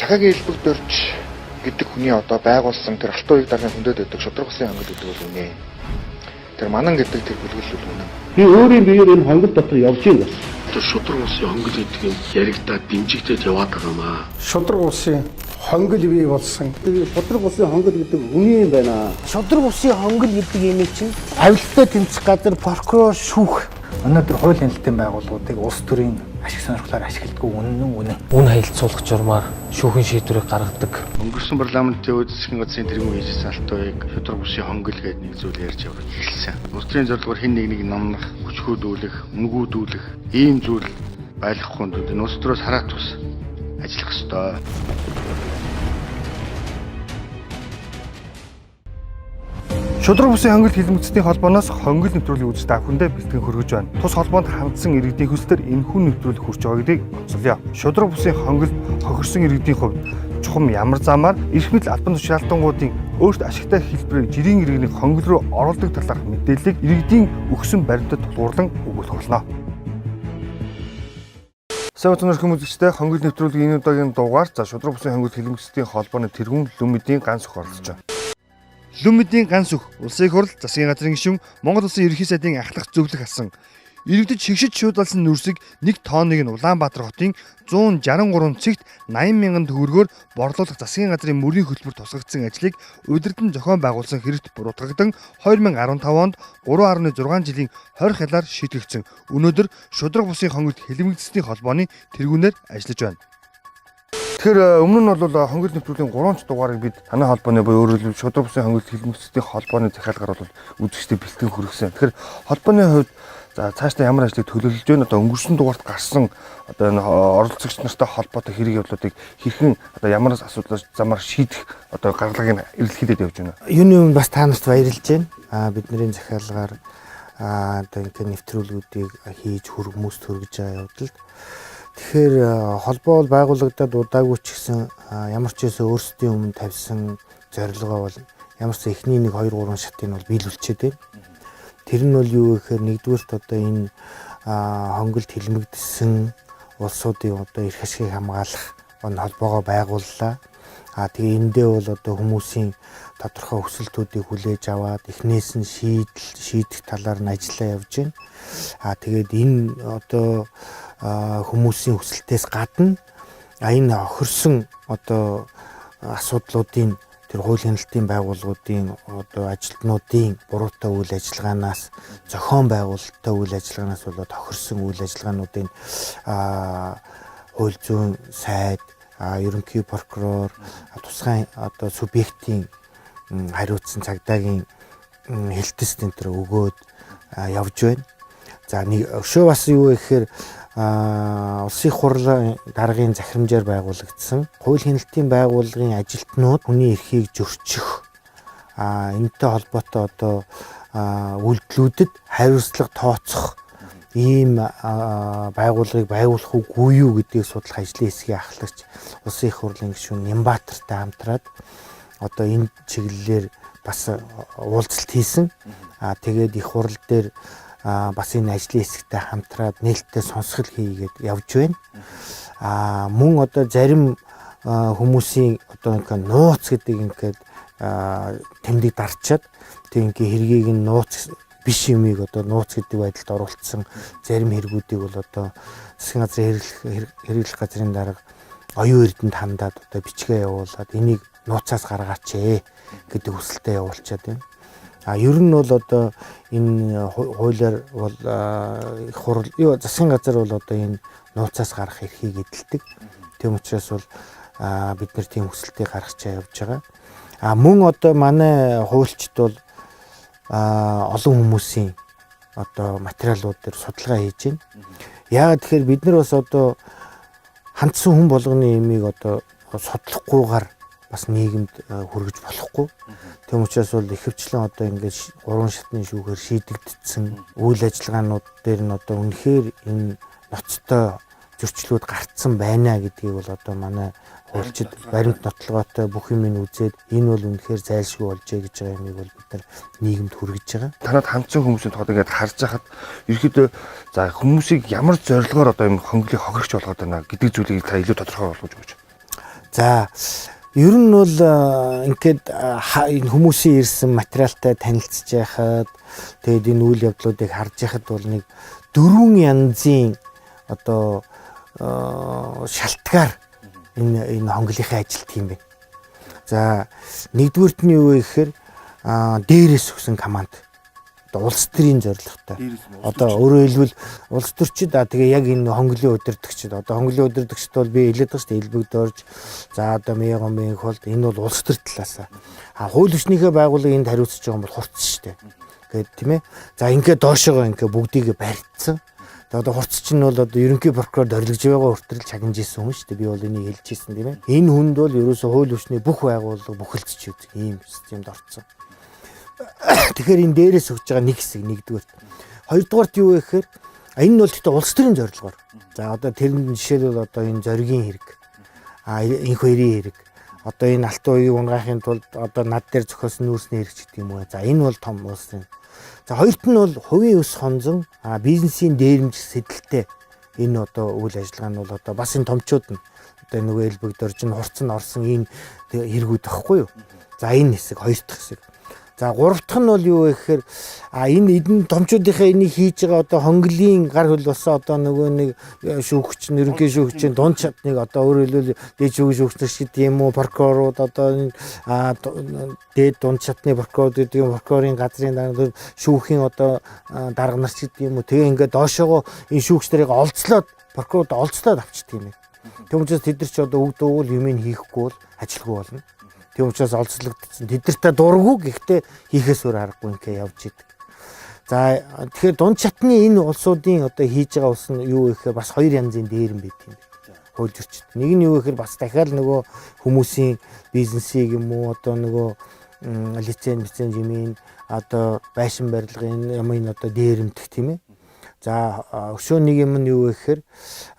Цагаагийн хэлбэгдэрч гэдэг хүний одоо байгуулсан тэр алтан уяг даргын хүндэд байдаг шудраг усын хонгил гэдэг бол үнэ. Тэр манан гэдэг тэр бүлгэл бол үнэ. Би өөрийн биеэр энэ хонгил дотор явж байна. Тэр шудраг усын хонгил гэдэг нь яригдаад дэмжигдээд яваад байгаа юм аа. Шудраг усын хонгил бий болсон. Шудраг усын хонгил гэдэг үнэ юм байна. Шудраг усын хонгил гэдэг юм чинь авилттай тэмцэх газар прокурор шүүх. Өнөөдөр хууль хяналтын байгууллагуудыг улс төрийн ашиг сонирхлоор ашигладаг үнэн. Үн хаялцуулах журмаар шүүхийн шийдвэрийг гаргадаг. Өнгөрсөн парламентын үйл засгийн газрын тэргүүн хийжсэн алтан уяг шудраг усын хонгил гэдэг нэг зүйл ярьж явах хэлсэн. Улс төрийн зорилгоор хэн нэг номнох, хүчгүүдүүлэх, үнгүүдүүлэх ийм зүйл байхгүй нь энэ улс төрөөс хараат тус ажиллах ёстой. Шудраг усын хонгил хэлмэгцлийн холбооноос хонгил нэвтрүүлгийн үзэлт авах хүндээ бэлтгэн хөргөж байна. Тус холбоонд хандсан иргэдийн хүслээр энэхүү нэвтрүүлэг хүрч байгаа гэдгийг онцолъё. Шудраг усын хонгил хохирсон иргэдийн хувьд чухам ямар замаар эрх мэдэл албан тушаалтангуудын өөрт ашигтай хэлбэрээр жирийн иргэнийг хонгил руу оруулдаг талаарх мэдээллийг иргэдийн өгсөн баримтад тулгуурлан өгүүлэх болно. Сайн өдрийн хүмүүсттэй хонгил нэвтрүүлгийн энэ удаагийн дугаар шудраг усын хонгил хэлмэгцлийн холбооны тэргүүн Лүмэдийн ганц өх оролцож байна. Лүмэдийн ганц өх улсын их хурл, засгийн газрын гишүүн, Монгол Улсын ерөнхий сайдын ахлах зөвлөх асан. Иргэдэд шигшиж шуудалсан нүрсийг 1 тонныг нь Улаанбаатар хотын 163 цэгт 80 мянган төгрөгөөр борлуулах засгийн газрын мөрийн хөтөлбөр тусгагдсан ажлыг удирдан зохион байгуулсан хэрэгт буруутгагдан 2015 онд 3.6 жилийн 20 хялаар шийтгэгдсэн. Өнөөдөр шудраг усын хонгил хэлмэгцлийн холбооны тэргүүнээр ажиллаж байна. Тэгэхээр өмнө нь бол хонгил нэвтрүүлгийн 3 дугаарыг бид танай холбооны буюу өөрөөр хэлбэл шудраг усын хонгил хэлмэгцлийн холбооны захиалгаар бол үзэгчдэд бэлтгэн хүргэсэн. Тэгэхээр холбооны хувьд цаашдаа ямар ажлыг төлөвлөж байна? Одоо өнгөрсөн дугаарт гарсан одоо энэ оролцогч нартай холбоотой хэрэг явдлуудыг хэрхэн одоо ямар асуудлаас замаар шийдэх одоо гаргалагыг эрэлхийлээд явж байна. Юуны өмнө бас та нарт баярлж байна. Бидний захиалгаар одоо ингэ нэвтрүүлгүүдийг хийж хүмүүс төргөж байгаа явдалд. Тэгэхээр холбоо бол байгуулагдаад удаагүй ч гэсэн ямар ч юмсаа өөрсдийн өмнө тавьсан зорилгоо бол ямар ч эхний 1 2 3 шатыг бол биелүүлчихэд байна. Тэр нь бол юу гэхээр нэгдүгээрт одоо энэ хонгилд хэлмэгдсэн улсуудын одоо эрх ашигыг хамгаалах энэ холбоогоо байгууллаа. Тэгээ эндээ бол одоо хүмүүсийн тодорхой хүсэлтүүдийг хүлээж аваад эхнээс нь шийдэх талаар нь ажиллаа явж байна. Тэгээд энэ одоо хүмүүсийн хүсэлтээс гадна энэ охирсон одоо асуудлуудын тэр хууль хяналтын байгууллагуудын одоо ажилтнуудын буруутай үйл ажиллагаанаас зохион байгуулалттай үйл ажиллагаанаас болоод охирсон үйл ажиллагаануудын хууль зүйн сайд, ерөнхий прокурор, тусгай одоо субъектийн хариуцсан цагдаагийн хэлтэс тентэр өгөөд явж байна. За нэг өшөө бас юу гэхээр улсын их хурлын даргын захирамжаар байгуулагдсан хууль хяналтын байгууллагын ажилтнууд хүний эрхийг зөрчих энэтэй холбоотой одоо үйлдэлүүдэд хариуцлага тооцох ийм байгууллагыг байгуулах үгүй юу гэдгийг судлах ажлын хэсгийн ахлагч улсын их хурлын гишүүн Нямбатартай хамтраад одоо энэ чиглэлээр бас уулзалт хийсэн. Тэгээд их хурл дээр бас энэ ажлын хэсэгтэй хамтраад нээлттэй сонсгол хийгээд явж байна. Мөн одоо зарим хүмүүсийн одоо ингээ нууц гэдэг ингээд тэмдэг дарчаад тэг ингээ хэргийг нь нууц биш юмыг одоо нууц гэдэг байдалд оруулсан зарим хэрэгүүдийг бол одоо засгийн газрын хэрэглэх газрын дарга оюун эрдэнэд хандаад одоо бичгээ явуулаад энийг нууцаас гаргаач гэдэг хүсэлтэд явуулчаад байна. Ер нь бол одоо энэ хуулиар бол их хурл засгийн газар бол одоо энэ нууцаас гарах эрхийг эдэлдэг. Тийм учраас бол бид нар тийм хүсэлтийг гаргачаа явж байгаа. Мөн одоо манай хуульчид бол олон хүмүүсийн одоо материалууд дээр судалгаа хийж байна. Яагаад тэгэхээр бид нар бас одоо хандсан хүн болгоны имийг одоо судлахгүйгээр бас нийгэмд хүргэж болохгүй. Тийм учраас бол ихэвчлэн одоо ингээд 3 шатны шүүхээр шийдэгдсэн үйл ажиллагаанууд дээр нь одоо үнэхээр энэ ноцтой зөрчлүүд гарцсан байна гэдгийг бол одоо манай хуульчид баримт нотлогоотой бүх юм үзээд энэ бол үнэхээр зайлшгүй болжээ гэж байгаа юмыг бол бид нар нийгэмд хүргэж байгаа. Танад хандсан хүмүүсийн тоог ингээд харж байхад ерөөдөө за хүмүүсийг ямар зорилгоор одоо юм хонглыг хохирогч болгоод байна гэдэг зүйлийг та илүү тодорхой болгож өгч. За ер нь бол ингээд энэ хүмүүсийн ирсэн материалтай танилцж байхад тэгээд энэ үйл явдлуудыг харж байхад бол нэг 4 янзын одоо шалтгаар энэ хонглынхаа ажил тийм байна. За нэгдүгüүрт нь юу вэ гэхээр дээрээс өгсөн команд. Одоо улс төрийн зорилготой. Одоо өөрөөр хэлбэл улс төрчид тэгээ яг энэ хонглын удирдагчид одоо хонглын удирдагчд бол би хэлээд байгаа шүү дээ элбэгд орж за одоо мегомын холд энэ бол улс төр талаасаа. Хууль ёсныхээ байгууллагыг энд хариуцж байгаа юм бол хурц шүү дээ. Гэт тийм ээ. За ингээд доошоогоо ингээд бүгдийг барьцсан. Тэгээ одоо хурц чинь бол одоо ерөнхий прокурор дорлогж байгаа хүртэл чагнаж исэн хүн шүү дээ. Би бол энийг хэлж ирсэн тийм ээ. Энэ хүнд бол ерөөсөө хууль ёсны бүх байгууллага бүхэлдэж үүдэг ийм системд орцсон. Тэгэхээр энэ дээрээс өгч байгаа нэг хэсэг нэгдүгээр. Хоёрдугаарт юу вэ гэхээр энэ нь бол тэгтээ улс төрийн зорилгоор. За одоо тэрний жишээлбэл одоо энэ зоригийн хэрэг. Энх хоёрын хэрэг. Одоо энэ алтан уяыг унгаахын тулд одоо над дээр зохиосон нүүрсний хэрэг ч гэдэг юм уу. За энэ бол том улс төрийн. За хоёрт нь бол хувийн өс хонзон бизнесийн дээрэмж сэдэлтэй энэ одоо үйл ажиллагаа нь бол одоо бас энэ томчууд нь одоо нөгөө элбэгд орж ин хурцсан орсон энэ хэрэгүүд байхгүй юу. За энэ хэсэг хоёр дахь хэсэг. За гурав дахь нь бол юу вэ гэхээр энэ эдэн томчуудынхаа энийг хийж байгаа одоо хонглын гар хөл болсон одоо нөгөө нэг шүүгч ерөнхий шүүгчийн дунд чадныг одоо өөрөөр хэлбэл дээд шүүгч гэдэг юм уу прокурорууд одоо дээд дунд чадны прокурор гэдэг юм прокурорын газрын дарга шүүхийн одоо дарга нар ч гэдэг юм уу тэгээ ингээд доошоогоо энэ шүүгч нарыг олцлоод прокурорд олцлоод авчдаг юм. Тэгм учраас тэд нар ч одоо үг дуугуул юмыг хийхгүй бол ажилгүй болно. Тийм учраас олзлогдсон. Тэдэртээ дурггүй гэхдээ хийхээс өөр аргагүй ингээ явж идэг. За тэгэхээр дунд чатны энэ улсуудын одоо хийж байгаа улс нь юу вэ гэхээр бас хоёр янзын дээр юм байт юм. Хууль зөрчил. Нэг нь юу вэ гэхээр бас дахиад нөгөө хүмүүсийн бизнесийг юм уу одоо нөгөө лиценз юмын одоо байшин барилгын юмын одоо дээрэмдэх тийм ээ. За өшөө нэг юм нь юу вэ гэхээр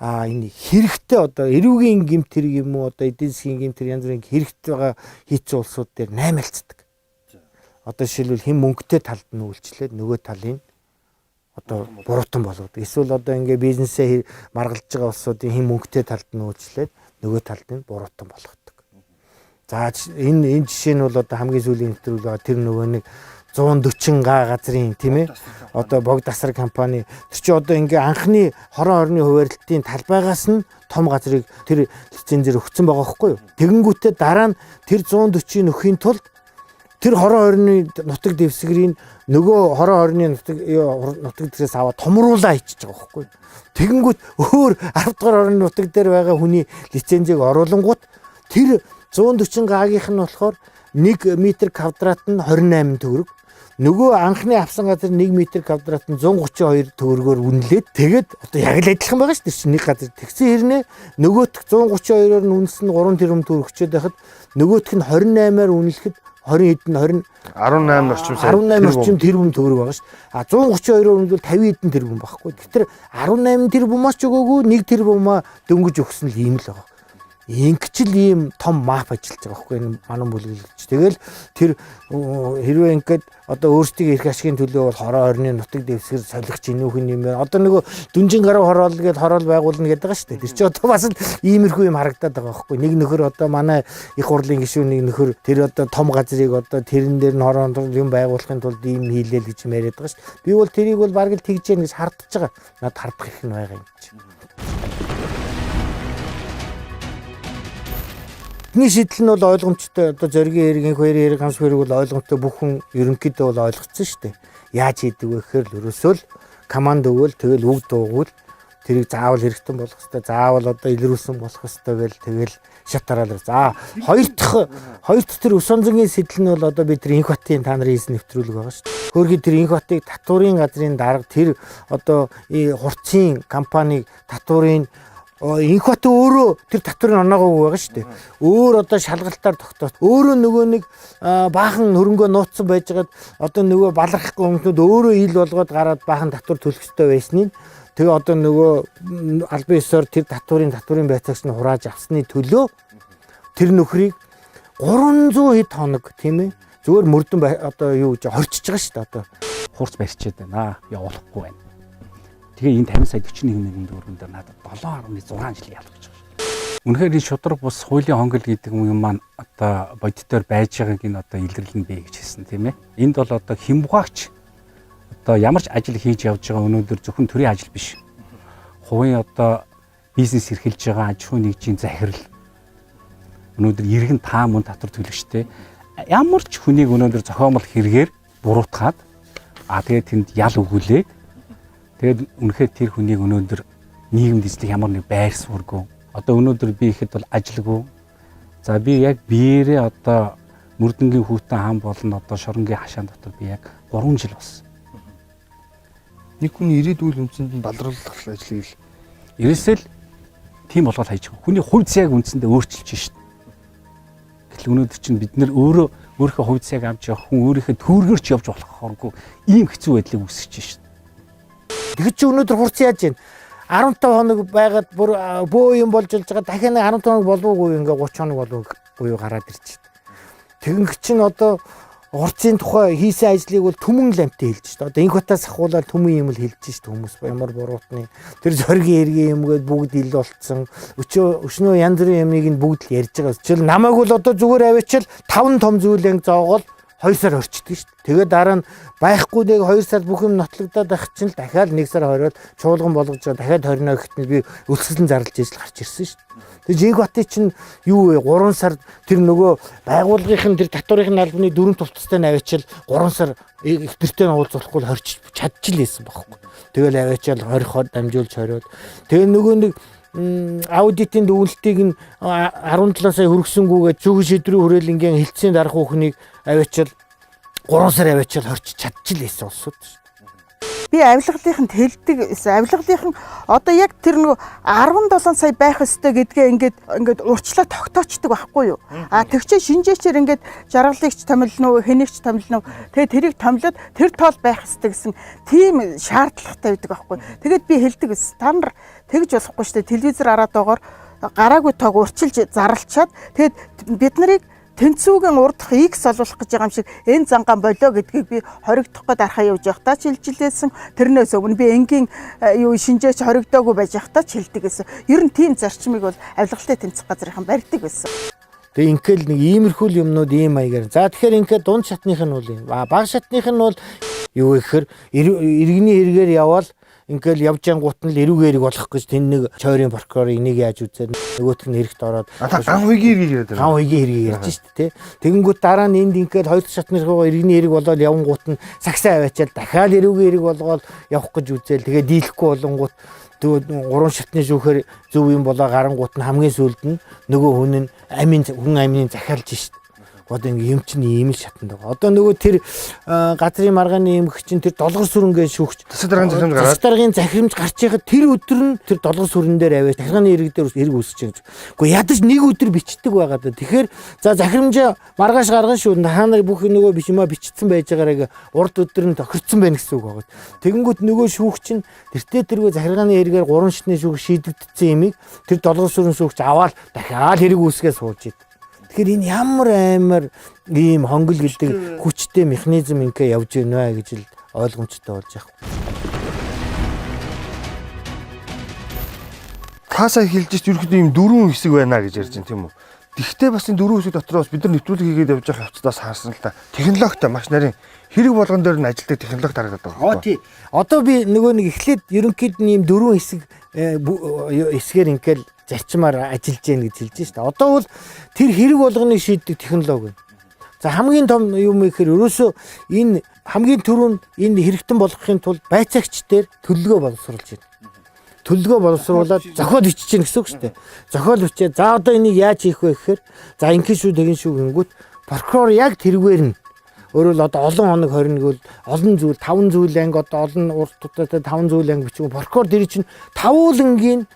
энэ хэрэгтэй одоо эрүүгийн гэмт хэрэг юм уу одоо эдийн засгийн гэмт хэрэг янз бүрийн хэрэгтэй байгаа хийцэн улсууд дээр наймаалцдаг. Одоо жишээлбэл хэн мөнгөтэй талд нь үйлчлээд нөгөө талын одоо буруутан болгодог. Эсвэл одоо ингээ бизнесээ маргалж байгаа улсуудын хэн мөнгөтэй талд нь үйлчлээд нөгөө талд нь буруутан болгодог. За энэ жишээ нь бол одоо хамгийн сүүлийн нэвтрүүл байгаа тэр нөгөө нэг 140 га газрын тийм ээ одоо богд асар компани тэр чи одоо ингээ анхны хорон орны хуваарлтын талбайгаас нь том газрыг тэр лицензээр өгсөн байгаа байхгүй юу. Тэгэнгүүтээ дараа нь тэр 140-ийн өхийн тулд тэр хорон орны нутаг дэвсгэрийн нөгөө хорон орны нутаг дэвсгэрээс аваад томруулаа хийчихэж байгаа байхгүй юу. Тэгэнгүүт өөр 10 дугаар орны нутаг дээр байгаа хүний лицензийг оруулангууд тэр 140 га-гийнх нь болохоор 1 м квадрат нь 28 төгрөг. Нөгөө анхны авсан газар 1 м квадрат нь 132 төгрөгөөр үнэлээд тэгээд одоо яг л адилхан байгаа шүү дээ. Нэг газар тэгсэн хэрнээ нөгөөх 132-оор нь үнэлсэн 3 тэрбум төгрөг өчөөд байхад нөгөөх нь 28-аар үнэлэхэд 20 хэдэн 18 орчим тэрбум төгрөг байгаа шүү. 132-оор үнэлвэл 50 хэдэн тэрбум байхгүй. Тэгэхээр 18 тэрбумаас ч өгөөгүй 1 тэрбумаа дөнгөж өгсөн л ийм л байгаа. Ингэчл ийм том мап ажиллаж байгаа байхгүй энэ манай бүлэглэгч. Тэгэл тэр хэрвээ ингээд одоо өөрсдийн эрх ашигын төлөө бол хороо орны нутаг дэвсгэр солигч инүүхэн юм байна. Одоо нөгөө дүнжин гарав хороол гээд хороол байгуулна гэдэг байгаа шүү дээ. Тэр чинь одоо бас л иймэрхүү юм харагдаад байгаа байхгүй. Нэг нөхөр одоо манай их хурлын гишүүн нэг нөхөр тэр одоо том газрыг одоо тэрэн дээр нь хороон юм байгуулахын тулд ийм хийлээ л гэж яриад байгаа шүү дээ. Би бол тэрийг бол бараг л тэгж яах гэж хардж байгаа. Надад хардах их нь байгаа юм чи. Бидний шийдэл нь бол ойлгомжтой одоо зоригийн хэрэг, энх хоёрын хэрэг, ганц хэрэг бол ойлгомжтой бүх хүн ерөнхийдөө бол ойлгоцсон шүү дээ. Яаж хийдэг вэ гэхээр л ерөөсөө л команд өгөөл тэгэл үг дуугуул тэрийг заавал хэрэгтэн болох хэвээр заавал одоо илрүүлсэн болох хэвээр гэл тэгэл шатараал. За хоёр дахь тэр ус онцгийн сэтэл нь бол одоо бид тэр энх хотын та нарын хийсэн нэвтрүүлэг байгаа шүү дээ. Хөөрхий тэр энх хотыг татварын газрын дарга тэр одоо хурцын компаниг татварын энх хот өөрөө тэр татврын оноогүй байгаа шүү дээ. Өөр одоо шалгалтаар тогтоот. Өөрөө нөгөө нэг баахан хөрөнгөө нууцсан байжгаад одоо нөгөө балархахгүй хүмүүс өөрөө ил болгоод гараад баахан татвар төлөх ёстой байсныг тэгээ одоо нөгөө албан ёсоор тэр татврын байцаагч нь хурааж авсны төлөө тэр нөхрийг 300 хэд хоног тийм ээ зүгээр мөрдөн одоо юу гэж хорчиж байгаа шүү дээ одоо. Хурц барьчиад байна. Явуулахгүй байна. Тэгээ энэ 50 сая 41 мянган төгрөг дээр надад 7.6 жил ялгаж байгаа. Үнэхээр энэ шудраг бус хуулийн хонгол гэдэг юм маань одоо бодитоор байж байгааг нь одоо илэрлэн бий гэж хэлсэн тийм ээ. Энд бол одоо хямгаач одоо ямар ч ажил хийж явж байгаа өнөөдөр зөвхөн төрийн ажил биш. Хувийн одоо бизнес эрхэлж байгаа аж ахуйн нэгжийн захирал өнөөдөр иргэн таа мөн татвар төлөгчтэй ямар ч хүнийг өнөөдөр зохиомол хэрэгээр буруутгаад тэгээд тэнд ял өгүүлээд тэгээд үнэхээр тэр хүнийг өнөөдөр нийгэмд эзлэх ямар нэг байр суурьгүй. Одоо өнөөдөр би ихэд бол ажилгүй. За би яг биеэрээ одоо Мөрдөнгийн хүүтэн хаан болон одоо Шоронгийн хашаан дотор би яг 3 жил болсон. Нэг хүний ирээдүйн үндсэнд нь балруулах ажлыг Ерөөсөө л тийм болгоод хайж байгаа. Хүний хувь заяаг үндсэндээ өөрчилж шít. Гэтэл өнөөдөр чинь бид нэр өөрийнхөө хувь заяаг авч явах хүн өөрийнхөө төргөрч явж болохгүй ийм хэцүү байдлыг үүсгэж шít. Тэгэхэд чи өнөөдөр хурц яаж байна? 15 хоног байгаад бүр бөө юм болж байгаа. Дахин 15 хоног болоогүй ингээ 30 хоног болоогүй гараад ирчих. Тэгэнх чинь одоо урцын тухай хийсэн ажлыг бол түмэн ламттай хэлж шүү дээ. Одоо инх батаас ахуулаад түмэн юм л хэлж шүү дээ хүмүүс ямар буруутны. Тэр зоригийн эргийн юмгээд бүгд ил болцсон. Өчнөө янз бүрийн юмыг нь бүгд л ярьж байгаа. Жишээл намайг бол одоо зүгээр авчил 5 том зүйлэн зоогоол 2 сар орчдөг шүү дээ. Тэгээд дараа нь байхгүй нэг 2 сар бүх юм нотлогдоод байх чинь л дахиад 1 сар хороод чуулган болгож байгаа. Дахиад 20 гэхэд би өлсгөлэн зарлж ижил гарч ирсэн шүү дээ. Тэгээ Жинг Батын чинь юу вэ? 3 сар тэр нөгөө байгууллагын тэр татварын албаны 4 тултастай навчил 3 сар ихтертэй уулзахгүй л хорч чадчихлээсэн байхгүй. Тэгэл аваачаал 20 дамжуулж хориод. Тэгээ нөгөө нэг аудитын дүгнэлтийг нь 17 сая хөргсөнгүүгээ зөвхөн шийдвэрийн хүрээлэнгийн хилцээний дарах хүүхнийг аваачаал 3 сар аваачаал хорч чадчихлээсэн улсууд шүү. Би авилгалынханд хэлдэг авилгалынхан одоо яг тэр нөгөө 17 сая байх ёстой гэдгээ ингээд урьдчилан тогтоочдөг байхгүй юу? А тэгчээ шинжээчээр ингээд жаргалыгч томилно уу, хэнийгч томилно уу. Тэгээд тэрийг томлоод тэр тоол байх ёстой гэсэн тийм шаардлагатай байдаг байхгүй. Тэгээд би хэлдэг та нар тэгж болохгүй шүү дээ. Телевизээр хараад байгаагаар гараагүй тоог урьчилж зарлчаад тэгээд бид нарыг тэнцүүгийн урдах X олуулах гэж байгаа юм шиг энэ зангаан болоо гэдгийг би хоригдох гээд архаа явж явахдаа ч хэлжилээсэн. Тэрнээс өмнө би энгийн юу шинжээч хоригдоогүй байж явахдаа ч хэлдэг гэсэн. Ер нь тийм зарчмыг бол авилгалтай тэмцэх газрынхан барьдаг байсан. Тэгээ ингээл нэг иймэрхүү юмнууд ийм маягаар. За тэгэхээр ингээд дунд шатных нь бол юм. Бага шатных нь бол юу гэхээр иргэний хэрэгээр явбал ингээл явж ангуут нь л эрүүг эрэг болох гэж тэн нэг чойрын прокурор энийг яаж үзээд нөгөөх нь хэрэгт ороод ган хуйгийн хэрэг яриад ган хуйгийн хэрэг ярьж штэ тий. Тэгэнгүүт дараа нь энд ингээл хоёр шатныхоо иргэний эрэг болоод явангуут нь сагсаа аваачаал дахиад эрүүг эрэг болгоод явах гэж үзээл тэгээ дийлэхгүй болонгуут тэгвэл 3 шатны шүүхээр зөв юм болоо гарангуут нь хамгийн сүүлд нь нөгөө хүн амийн захиалж штэ. Одоо ингэ юм чинь ийм л шатанд байгаа. Одоо нөгөө тэр газрын маргааны эмгэгч чинь тэр долгор сүрэнгээ шүүгч засаг даргын захирамж гарч яхад тэр өдөр нь тэр долгор сүрэн дээр аваад захиргааны ирэг дээр эрг үүсэж байгаа. Гэхдээ ядаж нэг өдөр бичдэг байгаа да. Тэгэхээр за захирамжаа маргааш гаргана шүү. Та нар бүх нөгөө бишмаа бичсэн байж байгаараа урд өдөр нь тохирцсон байна гэсэн үг байгаа. Тэгэнгүүт нөгөө шүүгч нь тэртээ тэргүй захиргааны эрэгээр 3 шатны шүүг шийдэгдсэн юмыг тэр долгор сүрэн шүүгч аваад дахиад эрг үүсгээ сууж идэв. Тэгэхээр энэ ямар амар ийм хонгол гэлдэг хүчтэй механизм ингээ явж байна вэ гэж л ойлгомжтой болж байгаа. Та сая хэлж чиж ерөөхдөө ийм 4 хэсэг байна гэж ярьж байна тийм үү? Тэгвэл бас энэ 4 хэсэг дотроос бид нар нэвтрүүлэг хийгээд явж байгаа явцдаас харсан л та технологитой маш нарийн хэрэг болгон дээр нь ажилтдаг технологи тарагдаад байгаа. Тий. Одоо би нөгөө нэг эхлээд ерөнхийд нь ийм 4 хэсэг хэсгээр ингээл зарчмаар ажиллаж гин гэж хэлж байна шүү дээ. Одоо бол тэр хэрэг болгоныг шийддэг технологи байна. За хамгийн том юм ихээр ерөөсөө энэ хамгийн түрүүнд энэ хэрэгтэн болгохын тулд байцаагч дээр төлөлгөө боловсруулж байна. Төлөлгөө боловсруулаад зохиол бичиж гин гэсэн үг шүү дээ. Зохиол бичээ. За одоо энийг яаж хийх вэ гэхээр за ингэн шүү тэгин шүү гингүүт прокурор яг тэргээр нь өөрөөр одоо олон хоног 21 бол олон зүйл 5 зүйл анги одоо олон урт тутаатай 5 зүйл анги бичих. Прокурор дэр чинь 5 уулангийн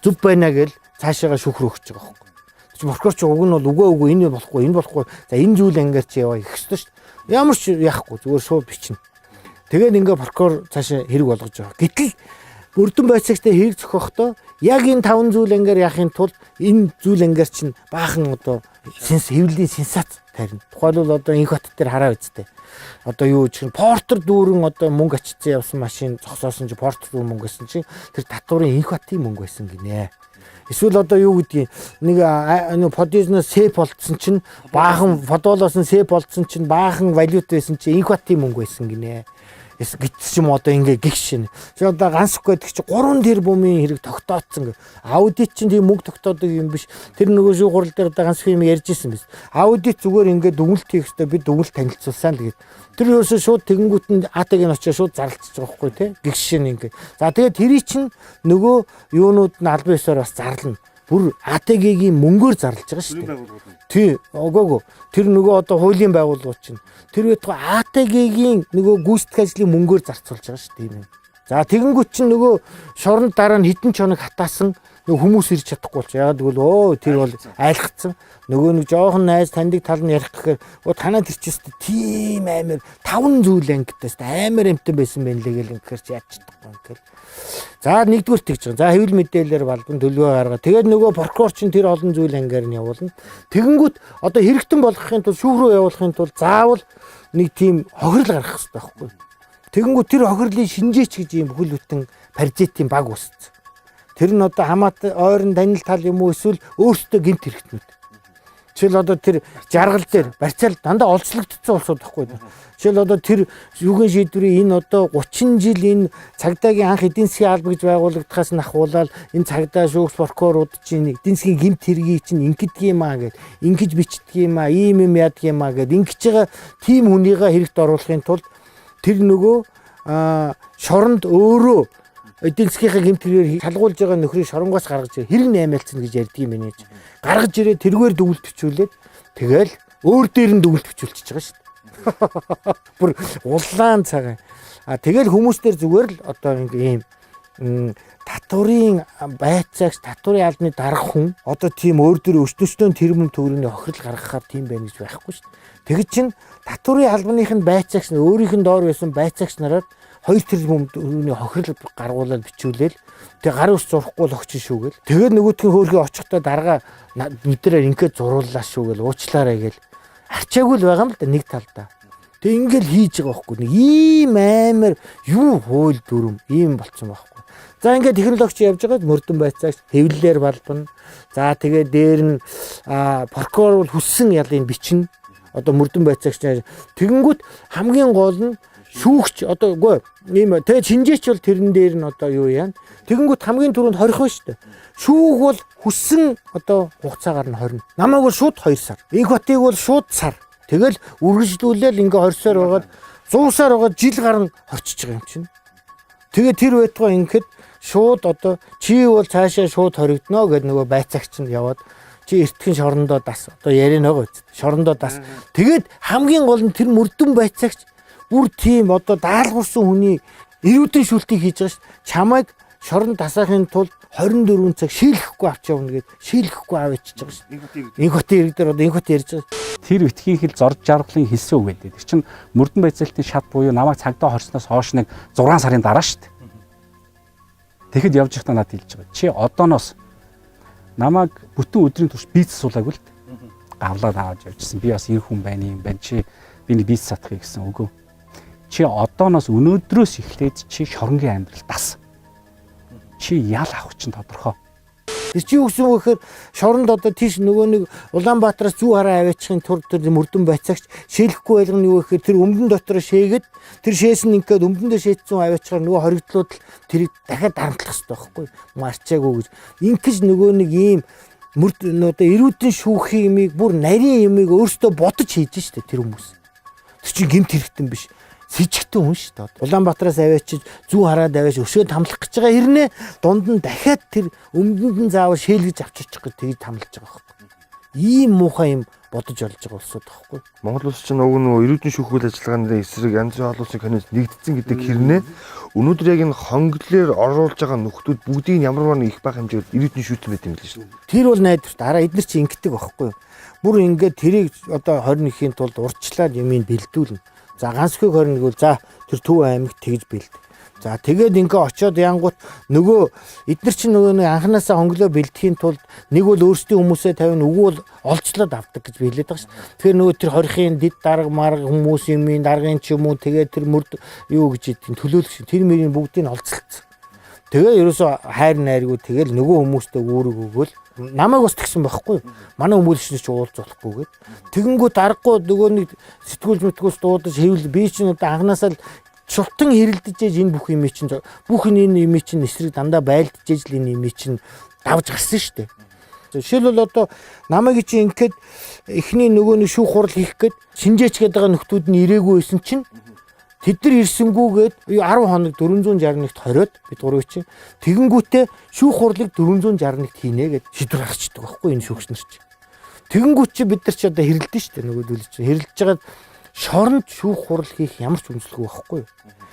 зүв байна гэж цаашаага шүүхрөө өгч байгаа байхгүй. Тэгвэл прокурор ч уг нь бол үгүй энэ болохгүй. За энэ зүйл ангиар чи яваа их ёстой шүү дээ. Ямар ч яахгүй зүгээр шууд бичнэ. Тэгээд ингээ прокурор цаашаа хэрэг болгож байгаа. Гэтэл мөрдөн байцаагчтай хэрэг зохиохдоо яг энэ 5 зүйл ангаар яхахын тулд энэ зүйл ангаар чинь баахан одоо хэвлэлийн сенсац тарина. Тухайлбал одоо инх хот дээр хараа үсттэй. Одоо юу чинь портер дүүрэн одоо мөнгө ачицсан явсан машин зогсоосон чинь портер дүүрэн мөнгө гэсэн чинь тэр татварын инх хотын мөнгө байсан гинэ. Эсвэл одоо юу гэдгийг нэг подизнос сэп болцсон чинь баахан фодолоос нь сэп болцсон чинь баахан валют байсан чинь инх хотын мөнгө байсан гинэ. Гитс юм одоо ингээ гихшин. Тэгээ одоо ганцх гэдэг чи 3 тэрбумын хэрэг тогтооцсон гэ. Аудит чинь тийм мөнгө тогтоодог юм биш. Тэр нөгөө шүү гурал дээр одоо ганцх юм ярьж исэн биз. Аудит зүгээр ингээ дүгнэлт хийх хэрэгтэй. Би дүгнэлт танилцуулсан л гээд. Тэр ерөөсөө шууд тэгэнгүүт нь АТГ-ийн очиж шууд зарлцж байгаа хгүй тий. Гихшин ингээ. За тэгээ тэрий чинь нөгөө юунууд нь албан ёсоор бас зарлана. Бүр АТГ-ийн мөнгөөр зарлж байгаа шүү дээ. Тий, огоого. Тэр нөгөө одоо хуулийн байгууллагууд чинь тэр байтугай АТГ-ийн нөгөө гүйцэтгэх ажлын мөнгөөр зарцуулж байгаа шүү дээ юм. За тэгэнгүүт чинь нөгөө шоронд дараа нь хитэн чоног хатаасан нөгөө хүмүүс ирж чадахгүй болчих. Ягаад гэвэл тэр бол айлгцсан. Нөгөө нэг жоохон найз таньдаг тал нь ярих гэхээр танаа тэр чинь тийм амар 5 зүйл ангидаас амар амтан байсан байх лээ гэл ингэхээр чи яаж чадахгүй юм гэл. За нэгдүгээр тэгж байгаа. За хэвлэл мэдээлэлээр балбан төлөвөө гаргаа. Тэгээд нөгөө прокурор чинь тэр олон зүйл ангаар нь явуулна. Тэгэнгүүт одоо хэрэгтэн болгохын тулд шүүх рүү явуулахын тулд заавал нэг тийм хохирол гаргах хэрэгтэй байхгүй. Тэгэнгүүт тэр хохирлын шинжээч гэж юм бүхэл бүтэн паритетийн баг үүссэн. Тэр нь одоо хамаат ойрон танил тал юм уу эсвэл өөртөө гинт хэрэгтнүүд. Жишээл одоо тэр жаргал дээр барьцаал дандаа олзлогдсон улсууд байхгүй. Жишээл одоо тэр юугийн шийдвэрийн энэ одоо 30 жил энэ цагдаагийн анх эдийн засгийн алба гэж байгуулагдахаас нь ахуулаад энэ цагдаа шүүгч прокурорууд чинь эдийн засгийн гэмт хэргийг чинь ингэдэг юм аа гэд ингэж бичдэг юм аа ийм юм яадаг юм аа гэд ингэж байгаа тийм хүнийгээ хэрэгт оруулахын тулд тэр нөгөө шоронд өөрөө эдийн засгийнхаа гэмт хэргээр шалгуулж байгаа нөхрийг шоронгоос гаргаж хэрэг наймаалцна гэж ярьдаг юм байна. Гаргаж ирээ тэргээр дүгнэлт бичүүлээд тэгэл өөр дээр нь дүгнэлт бичүүлчихэж байгаа шүү дээ. Бүр улаан цагаан. Тэгэл хүмүүс дээр зүгээр л одоо ийм татварын байцаагч татварын албаны дарга хүн одоо тийм өөр дөр өчтөстөө тэрмэн төгрөний хохирол гаргахаар тийм байна гэж байхгүй шүү дээ. Тэгэж чинь татварын албаных нь байцаагч нь өөрийнх нь доор байсан байцаагч нараар 2 тэрбум төгрөний хохирол гаргуулаад бичүүлээл тэг гар ус зурхгүй л огчин шүүгээл. Тэгээд нөгөөтгөө хөөрхий очихдоо дарга нүдэрээр ингээд зурууллаа шүүгээл уучлаарай гээл арчаагүй л байгаа юм л да нэг талдаа. Тэг ингээл хийж байгаа байхгүй нэг ийм амар юу хууль дүрм ийм болцсон байхгүй. За ингээд технологич явж байгаа мөрдөн байцаагч хэвлэлээр балбана. За тэгээд дээр нь прокурор хүссэн ялын бичнэ. Одоо мөрдөн байцаагч тэгэнгүүт хамгийн гол нь шүүгч одоо үгүй ийм тэгээ шинжээч бол тэрэн дээр нь одоо юу яана. Тэгэнгүүт хамгийн түрүүнд 20 шүү дээ. Шүүг бол хүссэн одоо хугацаагаар нь 20. Намайг бол шууд 2 сар. Инх хотыг бол шууд сар. Тэгэл үргэлжлүүлээл ингээ 20 сар байгаад 100 сар байгаад жил гарan хорчиж байгаа юм чинь. Тэгээ тэр байтугай ингээд шууд одоо чи бол цаашаа шууд хоригдно гэдэг нөгөө байцаагч нь яваад чи эртхэн шорондоо дас одоо яриа нөгөө шорондоо дас. Тэгээд хамгийн гол нь тэр мөрдөн байцаагч бүр тийм одоо даалгаварсан хүний эрүүдэн шүлтийг хийж байгаа ш. Чамайг шорон дасаахын тулд 24 цаг шийлэхгүй авч явна гэд шийлэхгүй аваачиж байгаа ш. Инх хотын ирэг дээр одоо инх хот ярьж байгаа. Тэр битгий хэл зорж жаргалын хэлсэн үг гэдэг. Тэр чинь мөрдөн байцаалтын шат буюу намайг цагдаа хорсноос хойш нэг 6 сарын дараа шүү дээ. Тэгэхэд явж байхдаа надад хэлж байгаа. Чи одооноос намайг бүтэн өдрийн турш бийц суулаагүй л гавлаад аваад явжсэн. Би бас ирэх хүн байна юм байна. Чи биний бийц сатахыг гэсэн үгүй. Чи одооноос өнөөдрөөс эхлээд чи шоронгийн амьдрал дас. Чи ял авах чинь тодорхой. Тэр чи юу гэсэн үг гэхээр шоронд одоо тийш нөгөө нэг Улаанбаатараас зүү хараа аваачихын тулд тэр мөрдөн байцаагч шээлэхгүй байлгын юу гэхээр тэр өмдөн дотор шээгээд тэр шээс нь ингээд өмдөндөө шээдсэн аваачихаар нөгөө хоригдлууд л тэрийг дахиад дарамтлах хэрэгтэй байхгүй марчаагүй гэж. Инкэж нөгөө нэг ийм одоо эрүүдэн шүүхийн юмыг бүр нарийн юмыг өөртөө бодож хийж штэ тэр хүмүүс. Тэр чинь гэмт хэрэгтэн биш. Сэжигтэн хүн шүү дээ. Улаанбаатараас аваачиж зүү хараад аваач өшөө тамлах гэж байгаа хэрнээ дунд нь дахиад тэр өмдөнд нь заавал шээлгэж авчирчих гэж тэгж тамлаж байгаа байхгүй. Ийм муухай юм бодож олж байгаа улсууд байхгүй. Монгол улс чинь нөгөө эрүүдэн шүүхүүл ажиллагааны эсрэг янз бүрийн олон улсын конвенц нэгдсэн гэдэг хэрнээ өнөөдөр яг энэ хонглоор оруулж байгаа нөхдүүд бүгдийг ямар нэг их бага хэмжээгээр эрүүдэн шүүтэн байт юм л шүү дээ. Тэр бол найдвар дараа эдгээр чи ингэдэг байхгүй. Бүр ингээд тэрийг одоо 21-ийн тулд урьдчилаад юмыг бэлдүүлнэ. За ганцхойг хорин гэвэл за тэр Төв аймагт тэгж бэлд. За тэгээд ингээ очиод янгут нөгөө эдгээр чинь нөгөө нэг анханасаа хонглоо бэлтгэхийн тулд нэг бол өөрсдийн хүмүүсээ тавина, үгүй бол олцлоод авдаг гэж би хэлээд байгаа шүү дээ. Тэгэхээр нөгөө тэр хорхийн дид дарга марга хүмүүс юм, даргын ч юм уу тэгээд тэр мөрд юу гэж идэв төлөөлөх тэр мөрийн бүгдийг олцлцсан. Тэгээ ерөөсөө хайр найргүй тэгэл нөгөө хүмүүстэй үүрэг өгөөл намайг бас тэгсэн байхгүй юу. Манай хүмүүлчнээ ч уулзуулахгүйгээд тэгэнгүүт аргагүй нөгөө нэг сэтгүүл мэтгүүс дуудаж хэвлэл би чинь одоо анханасаа л шултан хэрэлдэж ээж энэ бүх юм чинь бүх энэ юм чинь эсрэг дандаа байлдж ээж л энэ юм чинь давж гарсан шүү дээ. Жишээлбэл одоо намайг чинь ингээд эхний нөгөө нэг шүүх хурал хийх гээд шинжээч гээд байгаа нөхдүүд нь ирээгүй байсан чинь тэд нар ирсэнгүүгээд 10 хоног 461-т хориод бид гурав чинь тэгэнгүүтээ шүүх хурлыг 461-т хийнэ гэд шийдвэр гаргацдаг байхгүй энэ шүүгч нар чинь. Тэгэнгүүт чи бид нар ч одоо хэрэлдэн шүү дээ нөгөө дүлж чинь хэрэлдэж байгаад шоронд шүүх хурал хийх ямар ч үнэлэхгүй байхгүй юу.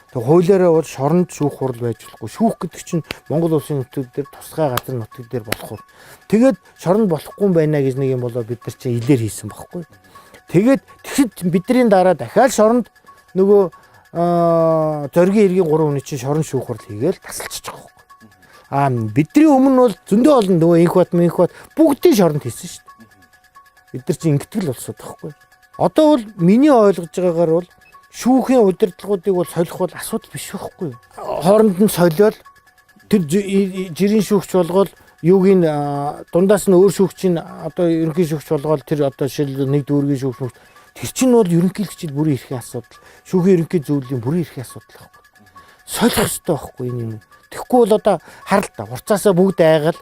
Тэгээ хуулиараа бол шоронд шүүх хурал байж болохгүй. Шүүх гэдэг чинь Монгол улсын нутаг дээр тусгай газар нутаг дээр болох уу. Тэгээд шоронд болохгүй байна гэж нэг юм болоо бид нар чинь илээр хийсэн байхгүй юу. Тэгээд тэгэхэд бидний дараа дахиад шоронд нөгөө зоргийн иргэн 3 хүний чинь шорон шүүх хурал хийгээл тасалчих жоох. Бидний өмнө бол зөндөө олон нөгөө инх бат бүгдийн шоронд хийсэн шүү дээ. Бид нар чинь ингэтгэл болсод байхгүй. Одоо бол миний ойлгож байгаагаар бол шүүхийн удирдлагуудыг бол солих бол асуудал биш байхгүй. Хооронд нь солиод тэр жирийн шүүгч болгоод юугийн дундаас нь өөр шүүгчийн одоо ерөнхий шүүгч болгоод тэр одоо жишээл нэг дүүргийн шүүгч тэр чинь бол ерөнхийлөгчд бүрийн эрхийн асуудал. Шүүхийн ерөнхий зөвлөлийн бүрийн эрхийн асуудал байхгүй. Солих хэрэгтэй байхгүй энэ юм. Тэгэхгүй бол одоо харал та урцаасаа бүгд айгаал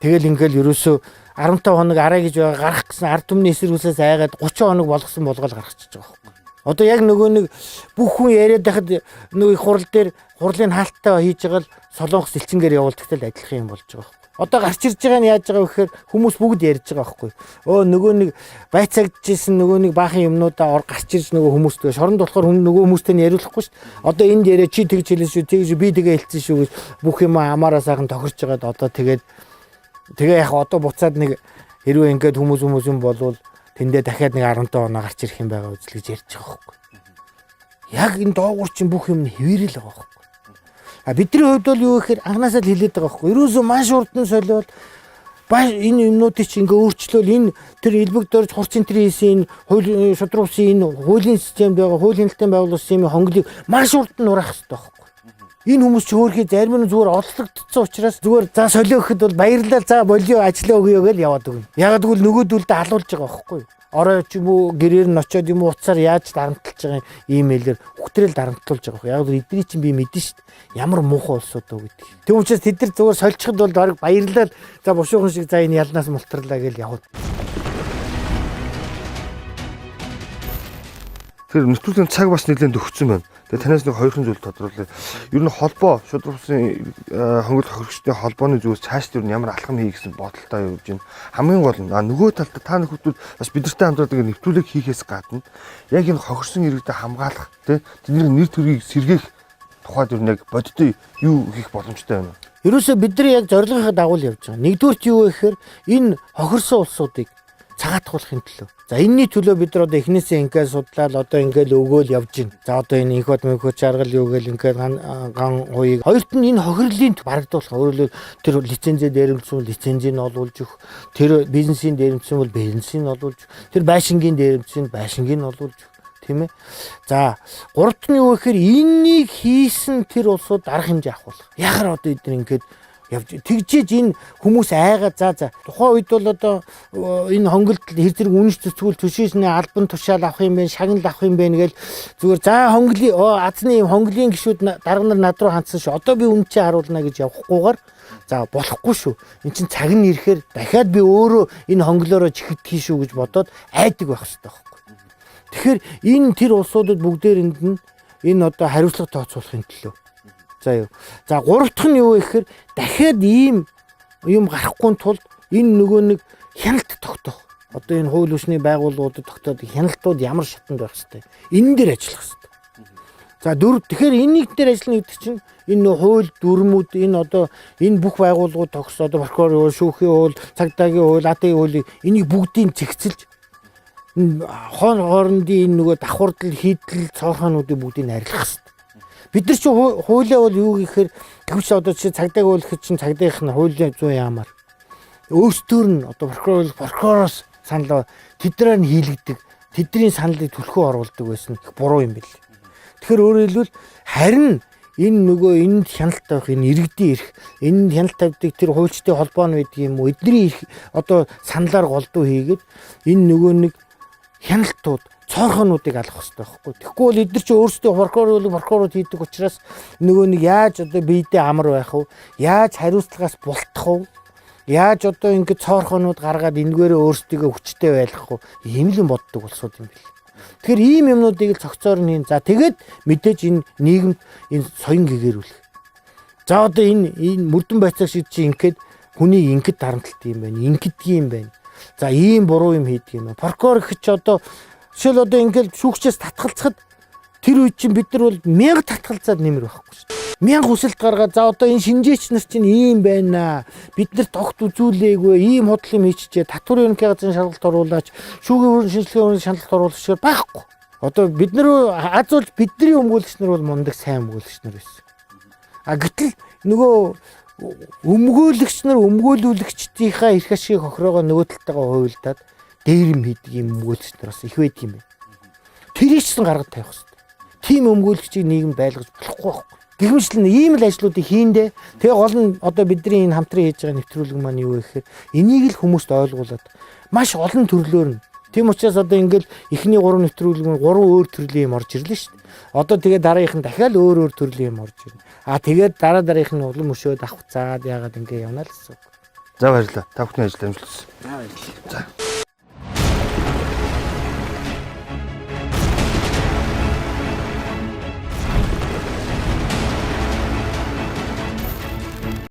тэгэл ингээл ерөөсөө 15 хоног арай гэж байгаа гарах гэсэн ард түмний эсэргүүцээс айгаад 30 хоног болгосон болгоод гаргачихж байгаа байхгүй. Одоо яг нөгөө нэг бүх хүн яриад байхад нөгөө их хурал дээр хурлын хаалттай хийж байгаа л солонгос элчингээр явуулдагтай л адилхан юм болж байгаа. Одоо гарч ирж байгаа нь яаж байгаа вэ гэхээр хүмүүс бүгд ярьж байгаа байхгүй. Нөгөө нэг байцаагжсэн нөгөө нэг баахан юмнуудаа гарч ирж нөгөө хүмүүстэй шоронд болохоор нөгөө хүмүүстэй нь яриулахгүй шүү дээ. Одоо энд яриа чи тэгж хэлсэн шүү, тэгж би тэгээ хэлсэн шүү гэж бүх юм амаараа сайхан тохирч байгаад одоо тэгээ яг одоо буцаад нэг хэрвээ ингээд хүмүүс юм болвол тэндээ дахиад нэг 15 оноо гарч ирэх юм байгаа үзэл гэж ярьж байгаа байхгүй. Яг энэ доогуур чинь бүх юм хэвээрэл байгаа байхгүй. Бидний хувьд бол юу гэхээр анханасаа л хэлээд байгаа байхгүй. Ерөөсөө маш урдан солиод энэ юмнуудыг чинь ингээ өөрчлөөл энэ тэр элбэг дөрж хурц центрийн хийсэн хууль шудрагсан энэ хуулийн системд байгаа хуулийн хэлтэн байгуулсан юм хонглыг маш урдан нураах хэрэгтэй байхгүй. Энэ хүмүүс ч өөрхий зарим нь зүгээр олслогдсон учраас зүгээр за солио гэхэд бол баярлалаа за болио ажиллаа өгье гэж яваад өгнө. Ягаад гэвэл нөгөөдөлдөө алуулж байгаа байхгүй. Орой ч юм уу гэрээр нь очиод юм уу уцаар яаж дарамтлж байгаа имэйлээр үхтрэл дарамтлуулж байгаа. Яг л эдний чинь би мэдэн шүү дээ. Ямар муухай улсууд вэ гэдэг. Тэг учраас тэд нар зүгээр сольчиход бол баг баярлалаа за бушуухан шиг за энэ ялнаас мултралаа гэж яваад. Тэр нэвтрүүлгийн цаг бас нэлээд өгсөн байна. Тэгээ танаас нэг хоёрхан зүйл тодруулъя. Ер нь холбоо шудраг усын хөнгөлөлт хохирогчдын холбооны зүйлс цааш тэр ямар алхам хий гэсэн бодолтой явж байна. Хамгийн гол нь нөгөө талд та нөхөдүүд бас бидэртэй хамтраад нэг нэвтрүүлэг хийхээс гадна яг энэ хохирсон иргэдэд хамгаалах тэдний нэр төрийг сэргээх тухайд ер нь яг бодтой юу хийх боломжтой байна. Ерөөсөө бид нар яг зорилгынхаа дагуу явж байгаа. Нэгдүгürt юу вэ гэхээр энэ хохирсон улсуудыг цагаатгуулахын төлөө. За энэний төлөө бид нар одоо эхнээсээ ингээд судлаад одоо ингээд өгөөл явж байна. За одоо энэ инхот мөнхөт чаргал юу гээл ингээд ган хуйг. Хоёрт нь энэ хохирлын барагдуулах. Өөрөлд тэр лицензээ дээрэмсэн бол лицензийг нь олуулж өгөх. Тэр бизнесийн дээрэмсэн бол бизнесийг нь олуулж өгөх. Тэр байшингийн дээрэмсэн байшингийг нь олуулж өгөх. Тийм ээ. За гуравт нь юу гэхээр энэнийг хийсэн тэр улсууд арга хэмжээ авахулах. Яхаар одоо эдгээр ингээд явж тэгжиж энэ хүмүүс айгаа за тухайн үед бол одоо энэ хонголт хэр зэрэг үнэш цэцгүүл төшөөсний албан тушаал авах юм бэ шагнал авах юм бэ гэж зүгээр за хонголын азны хонголын гişүүд дарга нар над руу хандсан шүү одоо би үнэ чи харуулна гэж явахгүйгээр за болохгүй шүү эн чин цаг нь ирэхээр дахиад би өөрөө энэ хонглоороо чихэдхий шүү гэж бодоод айдаг байх хэрэгтэй байхгүй тэгэхээр энэ тэр улсуудад бүгдээрэнд нь энэ одоо хариуцлага тооцоолохын төлөө За гуравтх нь юу вэ гэхээр дахиад ийм юм гарахгүй тулд энэ нөгөө нэг хяналт тогтоох. Одоо энэ хууль ёсны байгууллагуудад тогтоод хяналтууд ямар шатанд байх хэвээр. Энэ дээр ажиллах хэвээр. За дөрөв тэгэхээр энийг дээр ажиллана гэдэг чинь энэ хууль дүрмүүд энэ одоо энэ бүх байгууллагууд тогс одоо прокурор шүүхийн хууль, цагдаагийн хууль, АТ-ийн хуулийг энийг бүгдийг зэгцэлж хоорондын энэ нөгөө давхардал хийдэл цоорхоонуудыг бүгдийг арилгах хэвээр. Бид нар чи хуулиа бол юу гэхээр тэгвч одоо чи цагдааг үйлэхэд чинь цагдаагийнх нь хуулийн 100 яамаар өөрсдөр нь одоо прокуророос санал тэдрээр нь хийлэгдэг. Тэдний саналыг түлхүү оруулдаг байсан их буруу юм бэл. Тэгэхээр өөрөөр хэлбэл харин энэ нөгөө энд хяналт тавих энэ иргэдийн эрх энд хяналт тавьдаг тэр хуульчдын холбоо нь байдаг юм уу эдний эрх одоо саналаар голдуу хийгээд энэ нөгөө нэг хяналтууд цоорхонуудыг алах хэрэгтэй байхгүй. Тэгэхгүй бол эдгээр чи өөрсдөө прокурорууд хийдэг учраас нөгөө нэг яаж одоо биедээ амар байх вэ? Яаж хариуцлагаас бултах вэ? Яаж одоо ингэ цоорхонууд гаргаад энэгээр өөрсдөө хүчтэй байлгах вэ? Ийм л юм боддог болсууд юм бэл. Тэгэхээр ийм юмнуудыг л цогцоор нь за тэгээд мэдээж энэ нийгэмд энэ соён гэгэрүүлэх. За одоо энэ мөрдөн байцааг шиг чи ингээд хүний ингээд дарамтлалт юм байна. Ингэдэг юм байна. За ийм буруу юм хийдэг юм байна. Прокурор их ч одоо жишээл одоо ингээд шүүгчээс татгалцахад тэр үед чинь бид нар бол 1000 татгалзаад нэмэр байхгүй шүү дээ. 1000 хүсэлт гаргаад за одоо энэ шинжээч нар чинь ийм байна. Бид нарт огт үзүүлээгүй ийм худал юм хийчихээ. Татварын ерөнхий газрын шалгалт оруулаач, шүүгийн шинжилгээний шалгалт оруулах байхгүй. Одоо бид нар азуулж бидний өмгөөлөгч нар бол мундаг сайн өмгөөлөгч нар байсан. Гэтэл нөгөө өмгөөлөгч нар өмгөөлүүлэгчдийнхаа эрх ашиг хохроогоо нөгөө талтайгаа хувилдаад дээрэм хийдэг юм өмгөөлөгч нар бас их байдаг юм байна. Тэрийг ч гаргаж тавих хэрэгтэй. Тим өмгөөлөгчийг нийгэм байлгаж болохгүй байхгүй. Гэвчлэн ийм л ажлуудыг хийндэ. Тэгээ гол нь одоо бидний энэ хамтран хийж байгаа нэвтрүүлэг маань юу гэхээр энийг л хүмүүст ойлгуулад маш олон төрлөөр нь. Тийм учраас одоо ингээл эхний 3 нэвтрүүлэг нь 3 өөр төрлийн юм орж ирлээ шүү дээ. Одоо тэгээ дараагийнх нь дахиад өөр төрлийн юм орж ирнэ. Тэгээд дараагийнх нь улам өшөөд авах цаад яагаад ингэ явна л гэсэн үг. За баярлалаа. Та бүхний ажил амжилт хүсье. За баярлалаа. За.